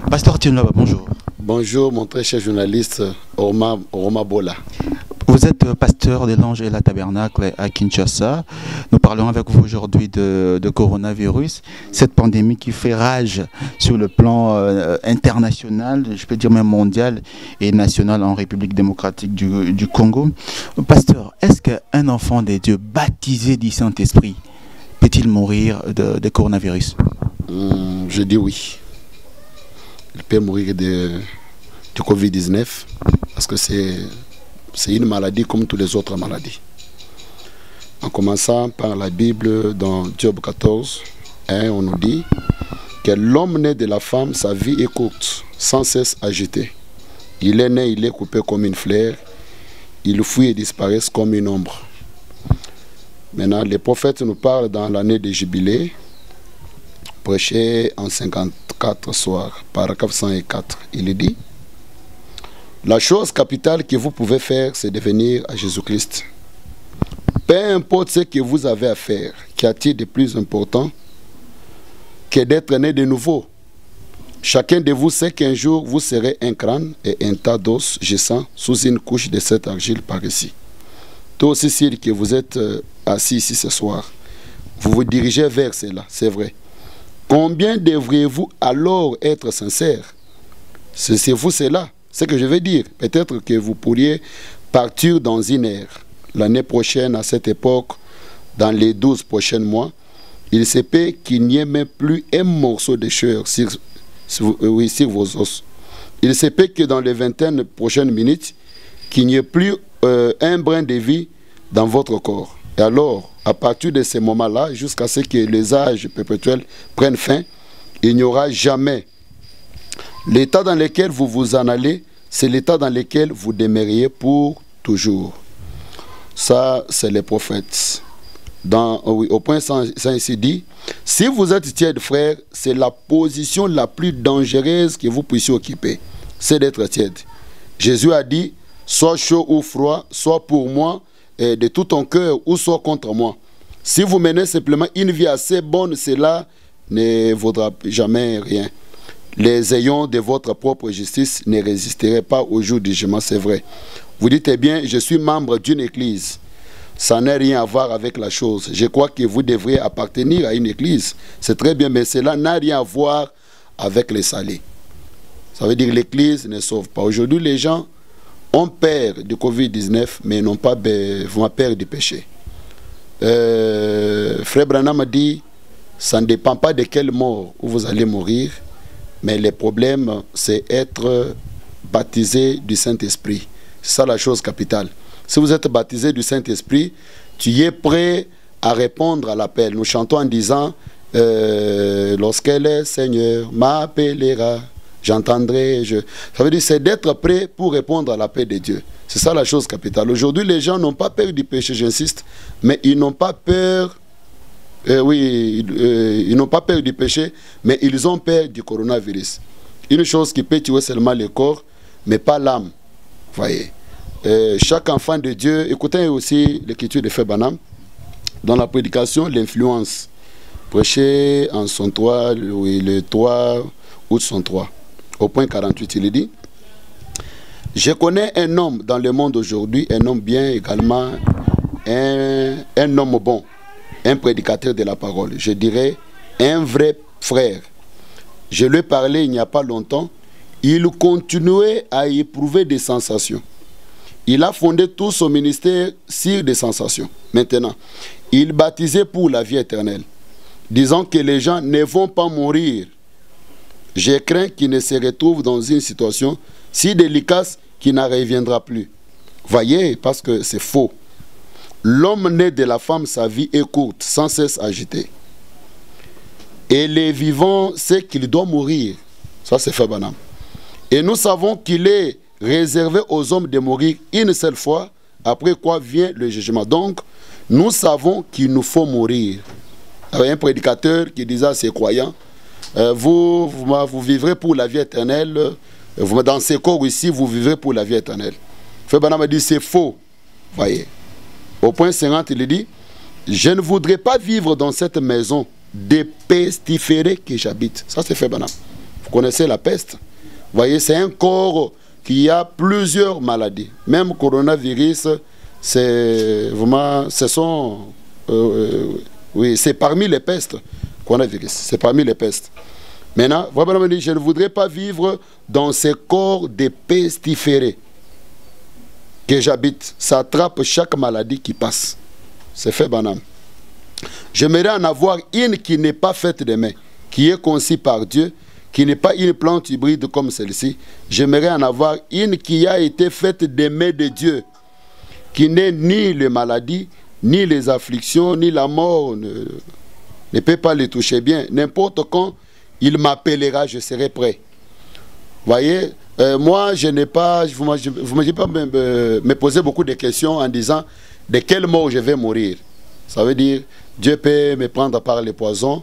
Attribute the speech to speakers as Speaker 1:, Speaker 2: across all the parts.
Speaker 1: Pasteur Tienouaba, bonjour.
Speaker 2: Bonjour, mon très cher journaliste Orma Bola.
Speaker 1: Vous êtes pasteur de l'Ange et la Tabernacle à Kinshasa. Nous parlons avec vous aujourd'hui de coronavirus, cette pandémie qui fait rage sur le plan international, je peux dire même mondial et national en République démocratique du Congo. Pasteur, est-ce qu'un enfant de Dieu baptisé du Saint-Esprit peut-il mourir de coronavirus?
Speaker 2: Je dis oui. Il peut mourir du Covid-19 parce que c'est une maladie comme toutes les autres maladies. En commençant par la Bible, dans Job 14, on nous dit que l'homme né de la femme, sa vie est courte, sans cesse agitée. Il est né, il est coupé comme une fleur, il fuit et disparaît comme une ombre. Maintenant, les prophètes nous parlent dans l'année des jubilés, prêché en 54 soirs, paragraphe 104. Il est dit: la chose capitale que vous pouvez faire, c'est de venir à Jésus-Christ. Peu importe ce que vous avez à faire, qu'y a-t-il de plus important que d'être né de nouveau? Chacun de vous sait qu'un jour, vous serez un crâne et un tas d'os gisant sous une couche de cette argile par ici. Toi aussi, Cyril, que vous êtes assis ici ce soir, vous vous dirigez vers cela, c'est vrai. Combien devriez-vous alors être sincère? C'est vous cela, ce que je veux dire. Peut-être que vous pourriez partir dans une ère. L'année prochaine, à cette époque, dans les 12 prochains mois, il se peut qu'il n'y ait même plus un morceau de chair sur vos os. Il se peut que dans les 20 prochaines minutes, qu'il n'y ait plus un brin de vie dans votre corps. Et alors, à partir de ce moment-là, jusqu'à ce que les âges perpétuels prennent fin, il n'y aura jamais. L'état dans lequel vous vous en allez, c'est l'état dans lequel vous demeuriez pour toujours. Ça, c'est les prophètes. Au point 100, ici dit, si vous êtes tiède, frère, c'est la position la plus dangereuse que vous puissiez occuper. C'est d'être tiède. Jésus a dit, sois chaud ou froid, sois pour moi de tout ton cœur ou sois contre moi. Si vous menez simplement une vie assez bonne, cela ne vaudra jamais rien. Les ayants de votre propre justice ne résisteraient pas au jour du jugement, c'est vrai. Vous dites, eh bien, je suis membre d'une église. Ça n'a rien à voir avec la chose. Je crois que vous devriez appartenir à une église. C'est très bien, mais cela n'a rien à voir avec les salés. Ça veut dire que l'église ne sauve pas. Aujourd'hui, les gens ont peur du Covid-19, mais n'ont pas peur du péché. Frère Branham a dit, ça ne dépend pas de quelle mort où vous allez mourir, mais le problème, c'est être baptisé du Saint-Esprit. C'est ça la chose capitale. Si vous êtes baptisé du Saint-Esprit, tu es prêt à répondre à l'appel. Nous chantons en disant, lorsque le Seigneur m'appellera, j'entendrai. Ça veut dire c'est d'être prêt pour répondre à l'appel de Dieu. C'est ça la chose capitale. Aujourd'hui, les gens n'ont pas peur du péché, j'insiste, mais ils n'ont pas peur. Ils n'ont pas peur du péché, mais ils ont peur du coronavirus. Une chose qui peut tuer seulement le corps, mais pas l'âme. Voyez. Chaque enfant de Dieu, écoutez aussi l'écriture de Frère Branham, dans la prédication, l'influence. Prêché en 103, le 3 août 103. Au point 48, il dit: je connais un homme dans le monde aujourd'hui, un homme bien également, un homme bon, un prédicateur de la parole. Je dirais un vrai frère. Je lui ai parlé il n'y a pas longtemps. Il continuait à éprouver des sensations. Il a fondé tout son ministère sur des sensations. Maintenant, il baptisait pour la vie éternelle, disant que les gens ne vont pas mourir. Je crains qu'il ne se retrouve dans une situation si délicate qu'il n'en reviendra plus. Voyez, parce que c'est faux. L'homme né de la femme, sa vie est courte, sans cesse agitée. Et les vivants, c'est qu'il doit mourir. Ça, c'est Frère Branham. Et nous savons qu'il est réservé aux hommes de mourir une seule fois, après quoi vient le jugement. Donc, nous savons qu'il nous faut mourir. Il y avait un prédicateur qui disait à ses croyants, vous vivrez pour la vie éternelle, dans ces corps ici, vous vivrez pour la vie éternelle. Frère Branham a dit, c'est faux. Voyez. Au point 50, il dit, je ne voudrais pas vivre dans cette maison des pestiférés que j'habite. Ça, c'est Frère Branham. Vous connaissez la peste. Vous voyez, c'est un corps qui a plusieurs maladies. Même coronavirus, c'est vraiment, oui, c'est parmi les pestes. Coronavirus, c'est parmi les pestes. Maintenant, vraiment, je ne voudrais pas vivre dans ces corps de pestiférés que j'habite. Ça attrape chaque maladie qui passe. C'est fait, banam. J'aimerais en avoir une qui n'est pas faite de main, qui est conçue par Dieu, qui n'est pas une plante hybride comme celle-ci. J'aimerais en avoir une qui a été faite des mains de Dieu, qui n'est ni les maladies, ni les afflictions, ni la mort, ne peut pas les toucher bien. N'importe quand il m'appellera, je serai prêt. Voyez, moi, je n'ai pas, vous ne m'avez pas me poser beaucoup de questions en disant de quelle mort je vais mourir. Ça veut dire, Dieu peut me prendre par les poisons,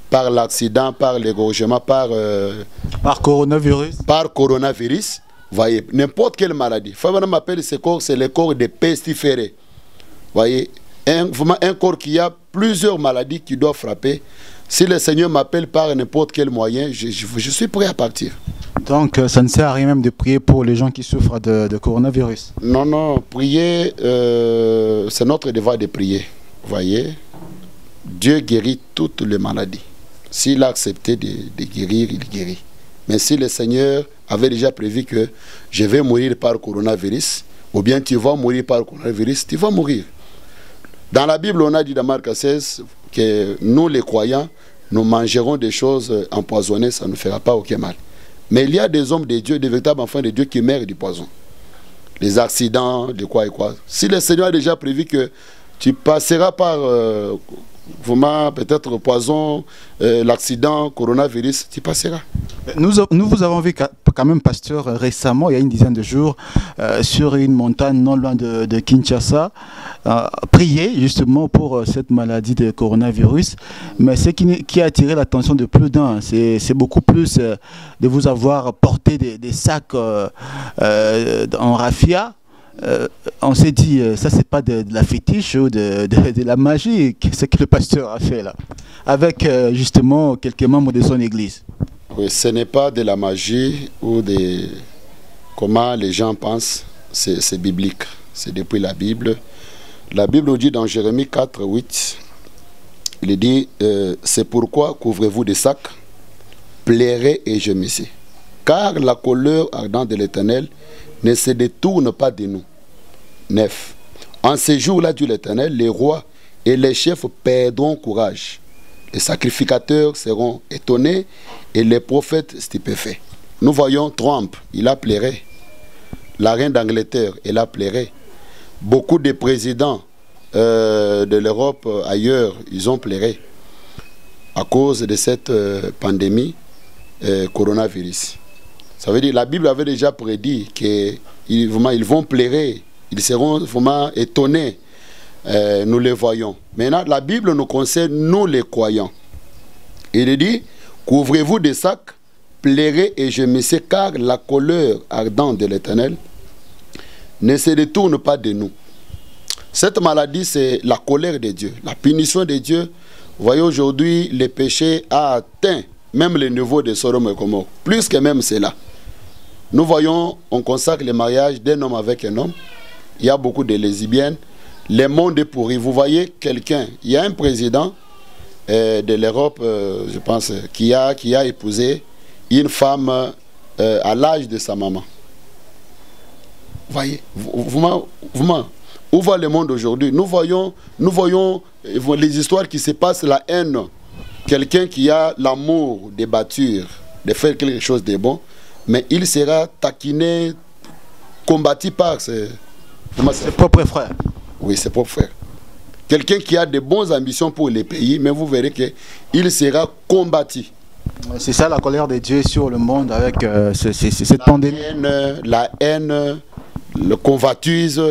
Speaker 2: par l'accident, par l'égorgement, par
Speaker 1: coronavirus.
Speaker 2: Par coronavirus. Voyez, n'importe quelle maladie. Fabien m'appelle ce corps, c'est le corps des pestiférés. Voyez, un corps qui a plusieurs maladies qui doivent frapper. Si le Seigneur m'appelle par n'importe quel moyen, je suis prêt à partir.
Speaker 1: Donc, ça ne sert à rien même de prier pour les gens qui souffrent de coronavirus.
Speaker 2: Non, non, prier, c'est notre devoir de prier. Voyez, Dieu guérit toutes les maladies. S'il a accepté de guérir, il guérit. Mais si le Seigneur avait déjà prévu que je vais mourir par coronavirus, ou bien tu vas mourir par coronavirus, tu vas mourir. Dans la Bible, on a dit dans Marc 16 que nous, les croyants, nous mangerons des choses empoisonnées, ça ne nous fera pas aucun mal. Mais il y a des hommes de Dieu, des véritables enfants de Dieu qui meurent du poison. Les accidents, de quoi et quoi. Si le Seigneur a déjà prévu que tu passeras par peut-être poison, l'accident, coronavirus, tu passeras.
Speaker 1: Nous vous avons vu quand même, pasteur, récemment, il y a une dizaine de jours, sur une montagne non loin de Kinshasa, prier justement pour cette maladie de coronavirus. Mais ce qui a attiré l'attention de plus d'un, c'est beaucoup plus de vous avoir porté des sacs en raffia. On s'est dit, ça c'est pas de la fétiche ou de la magie, ce que le pasteur a fait là, avec justement quelques membres de son église.
Speaker 2: Oui, ce n'est pas de la magie ou de comment les gens pensent, c'est biblique, c'est depuis la Bible. La Bible nous dit dans Jérémie 4, 8, il dit, c'est pourquoi couvrez-vous des sacs, pleurez et gémissez, car la colère ardente de l'Éternel ne se détourne pas de nous. 9. En ces jours-là, dit l'Éternel, les rois et les chefs perdront courage. Les sacrificateurs seront étonnés et les prophètes stupéfaits. Nous voyons Trump, il a pleuré. La reine d'Angleterre, elle a pleuré. Beaucoup de présidents de l'Europe ailleurs, ils ont pleuré à cause de cette pandémie coronavirus. Ça veut dire, la Bible avait déjà prédit qu'ils vont pleurer, ils seront vraiment étonnés. Nous les voyons. Maintenant, la Bible nous concerne, nous les croyants. Il dit, couvrez-vous des sacs, pleurez et gémissez, car la colère ardente de l'Éternel ne se détourne pas de nous. Cette maladie, c'est la colère de Dieu, la punition de Dieu. Vous voyez, aujourd'hui, le péché a atteint même le niveau de Sodome et Gomorrhe, plus que même cela. Nous voyons, on consacre le mariage d'un homme avec un homme. Il y a beaucoup de lesbiennes. Le monde est pourri. Vous voyez quelqu'un, il y a un président de l'Europe, je pense, qui a épousé une femme à l'âge de sa maman. Vous voyez, où va le monde aujourd'hui? Nous voyons les histoires qui se passent, la haine. Quelqu'un qui a l'amour de bâtir, de faire quelque chose de bon, mais il sera taquiné, combattu par ses
Speaker 1: propres frères.
Speaker 2: Oui, ses propres frères. Quelqu'un qui a de bonnes ambitions pour les pays, mais vous verrez qu'il sera combattu.
Speaker 1: C'est ça la colère de Dieu sur le monde avec cette pandémie.
Speaker 2: La haine, le convoitise,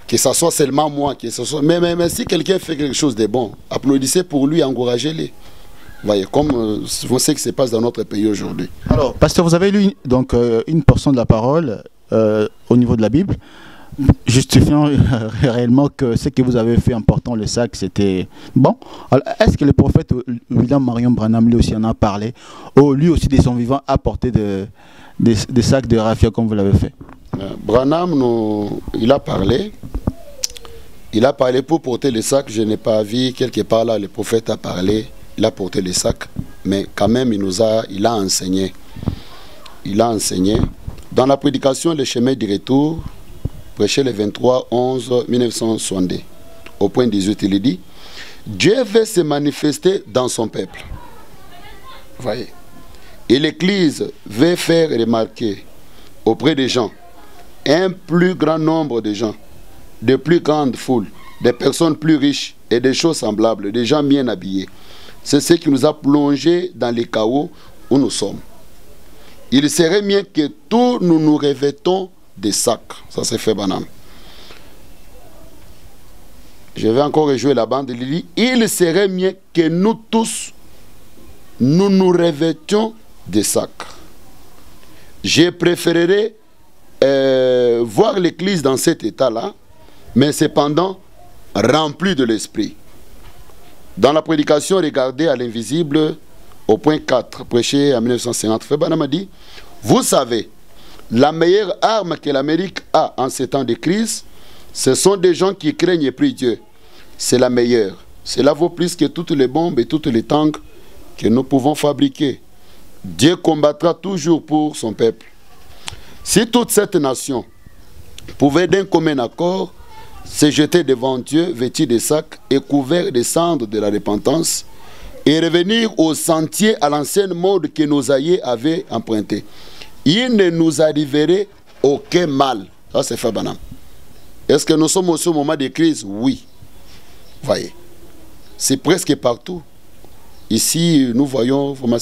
Speaker 2: que ce soit seulement moi, que ce soit... Mais si quelqu'un fait quelque chose de bon, applaudissez pour lui, encouragez-le. Voyez, comme vous savez ce qui se passe dans notre pays aujourd'hui.
Speaker 1: Alors, pasteur, vous avez lu donc une portion de la parole au niveau de la Bible. justifiant réellement que ce que vous avez fait en portant le sac, c'était bon. Est-ce que le prophète William Marion Branham lui aussi en a parlé, ou lui aussi de son vivant a porté des sacs de raffia comme vous l'avez fait?
Speaker 2: Branham, il a parlé. Il a parlé pour porter les sacs. Je n'ai pas vu quelque part là, le prophète a parlé, il a porté les sacs, mais quand même il a enseigné. Il a enseigné. Dans la prédication, le chemin du retour, prêché le 23/11/1962, au point 18, il dit, Dieu veut se manifester dans son peuple. Vous voyez. Et l'Église veut faire remarquer auprès des gens, un plus grand nombre de gens, de plus grandes foules, des personnes plus riches et des choses semblables, des gens bien habillés. C'est ce qui nous a plongés dans les chaos où nous sommes. Il serait mieux que tous nous nous revêtons des sacs. Ça c'est fait Branham. Je vais encore rejouer la bande. Il dit, il serait mieux que nous tous nous nous revêtions des sacs. Je préférerais voir l'Église dans cet état-là, mais cependant remplie de l'Esprit. Dans la prédication, regardez à l'invisible, au point 4, prêché en 1950, Frère Branham a dit, vous savez, la meilleure arme que l'Amérique a en ces temps de crise, ce sont des gens qui craignent et prient Dieu. C'est la meilleure. Cela vaut plus que toutes les bombes et toutes les tanks que nous pouvons fabriquer. Dieu combattra toujours pour son peuple. Si toute cette nation pouvait d'un commun accord se jeter devant Dieu, vêtis de sacs et couverts de cendres de la repentance, et revenir au sentier à l'ancien mode que nos aïeux avaient emprunté, il ne nous arriverait aucun mal. Ça, c'est Frère Branham. Est-ce que nous sommes aussi au moment de crise? Oui. Voyez. C'est presque partout. Ici, nous voyons vraiment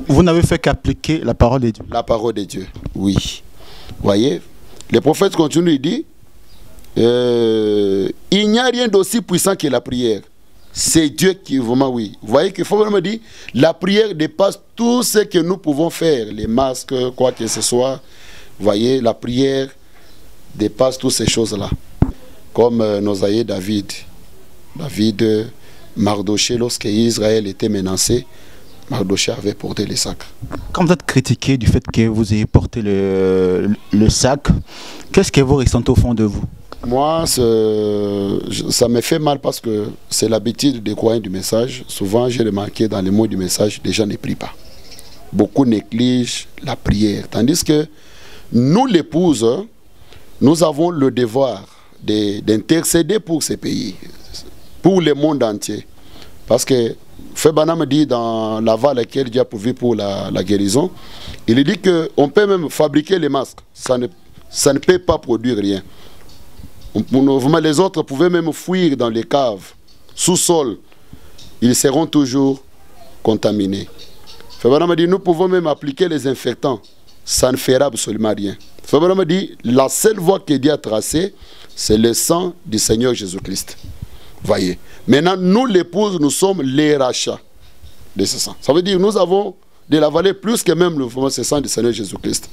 Speaker 1: vous n'avez fait qu'appliquer la parole de Dieu.
Speaker 2: La parole de Dieu, oui. Voyez. Le prophète continue, il dit, il n'y a rien d'aussi puissant que la prière. C'est Dieu qui vraiment, oui. Vous voyez qu'il faut vraiment dire, la prière dépasse tout ce que nous pouvons faire, les masques, quoi que ce soit. Vous voyez, la prière dépasse toutes ces choses-là. Comme nos aïeux David, Mardoché, lorsque Israël était menacé, Mardoché avait porté les sacs.
Speaker 1: Quand vous êtes critiqué du fait que vous ayez porté le sac, qu'est-ce que vous ressentez au fond de vous?
Speaker 2: Moi, ça me fait mal parce que c'est l'habitude de croire du message. Souvent, j'ai remarqué dans les mots du message, les gens ne prient pas. Beaucoup négligent la prière. Tandis que nous, l'épouses, nous avons le devoir d'intercéder pour ces pays, pour le monde entier. Parce que Frère Branham dit dans la voie à laquelle Dieu a pourvu pour la guérison, il dit qu'on peut même fabriquer les masques. Ça ne peut pas produire rien. Les autres pouvaient même fuir dans les caves, sous-sol. Ils seront toujours contaminés. Frère Branham dit, nous pouvons même appliquer les infectants. Ça ne fera absolument rien. Frère Branham dit, la seule voie que Dieu a tracée, c'est le sang du Seigneur Jésus-Christ. Voyez. Maintenant, nous, l'épouse, nous sommes les rachats de ce sang. Ça veut dire, nous avons de la valeur plus que même le sang du Seigneur Jésus-Christ.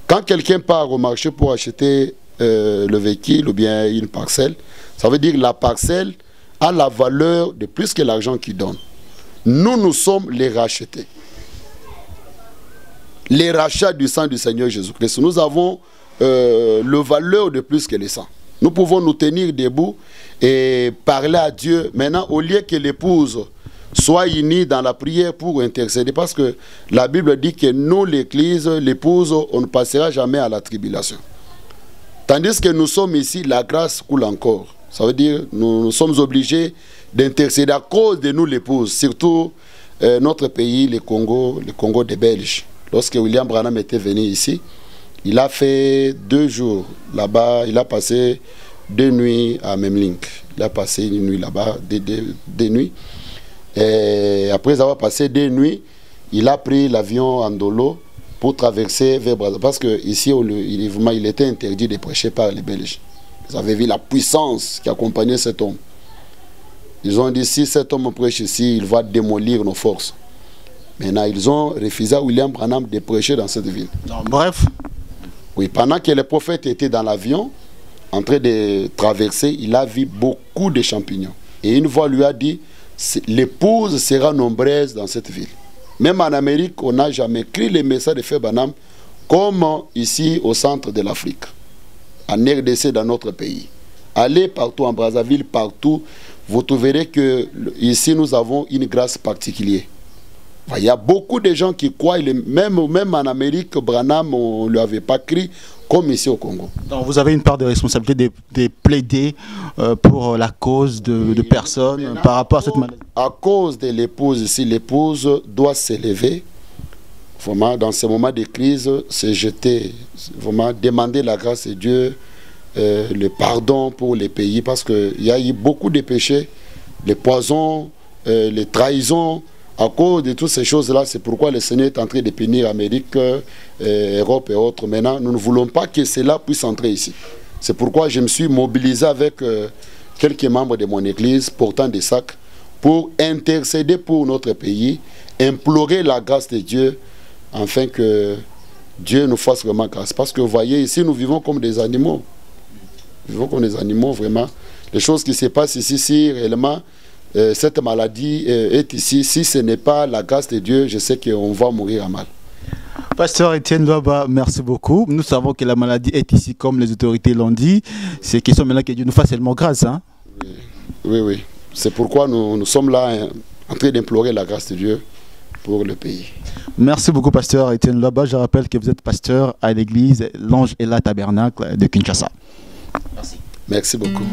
Speaker 2: Quand quelqu'un part au marché pour acheter le véhicule ou bien une parcelle, ça veut dire que la parcelle a la valeur de plus que l'argent qu'il donne. Nous, nous sommes les rachetés. Les rachats du sang du Seigneur Jésus-Christ. Nous avons le valeur de plus que le sang. Nous pouvons nous tenir debout et parler à Dieu. Maintenant, au lieu que l'épouse soit unie dans la prière pour intercéder, parce que la Bible dit que nous, l'Église, l'épouse, on ne passera jamais à la tribulation. Tandis que nous sommes ici, la grâce coule encore. Ça veut dire que nous sommes obligés d'intercéder à cause de nous, l'épouse. Surtout notre pays, le Congo des Belges. Lorsque William Branham était venu ici, il a fait 2 jours là-bas. Il a passé 2 nuits à Memlink. Il a passé une nuit là-bas, 2 nuits. Et après avoir passé 2 nuits, il a pris l'avion en Ndolo pour traverser vers Brazzaville. Parce qu'ici, il était interdit de prêcher par les Belges. Vous avez vu la puissance qui accompagnait cet homme. Ils ont dit, si cet homme prêche ici, il va démolir nos forces. Maintenant, ils ont refusé à William Branham de prêcher dans cette ville.
Speaker 1: Donc, bref,
Speaker 2: Oui, pendant que le prophète était dans l'avion, en train de traverser, il a vu beaucoup de champignons. Et une voix lui a dit, l'épouse sera nombreuse dans cette ville. Même en Amérique, on n'a jamais écrit les messages de Frère Branham comme ici au centre de l'Afrique, en RDC, dans notre pays. Allez partout en Brazzaville, partout, vous trouverez que ici nous avons une grâce particulière. Il y a beaucoup de gens qui croient, même en Amérique, Branham, on ne lui avait pas crié comme ici au Congo.
Speaker 1: Donc vous avez une part de responsabilité de plaider pour la cause de personnes par rapport à cette maladie.
Speaker 2: À cause de l'épouse ici, l'épouse doit s'élever, vraiment, dans ces moments de crise, se jeter, vraiment, demander la grâce de Dieu, le pardon pour les pays, parce qu'il y a eu beaucoup de péchés, les poisons, les trahisons. À cause de toutes ces choses-là, c'est pourquoi le Seigneur est en train de punir Amérique, Europe et autres. Maintenant, nous ne voulons pas que cela puisse entrer ici. C'est pourquoi je me suis mobilisé avec quelques membres de mon église, portant des sacs, pour intercéder pour notre pays, implorer la grâce de Dieu, afin que Dieu nous fasse vraiment grâce. Parce que vous voyez, ici, nous vivons comme des animaux. Nous vivons comme des animaux, vraiment. Les choses qui se passent ici, si réellement... cette maladie est ici. Si ce n'est pas la grâce de Dieu, je sais qu'on va mourir à mal.
Speaker 1: Pasteur Etienne Luaba, merci beaucoup. Nous savons que la maladie est ici, comme les autorités l'ont dit. C'est question maintenant que Dieu nous fasse seulement grâce. Hein?
Speaker 2: Oui, oui. C'est pourquoi nous sommes là en train d'implorer la grâce de Dieu pour le pays.
Speaker 1: Merci beaucoup, pasteur Etienne Luaba. Je rappelle que vous êtes pasteur à l'église L'Ange et la Tabernacle de Kinshasa.
Speaker 2: Merci. Merci beaucoup.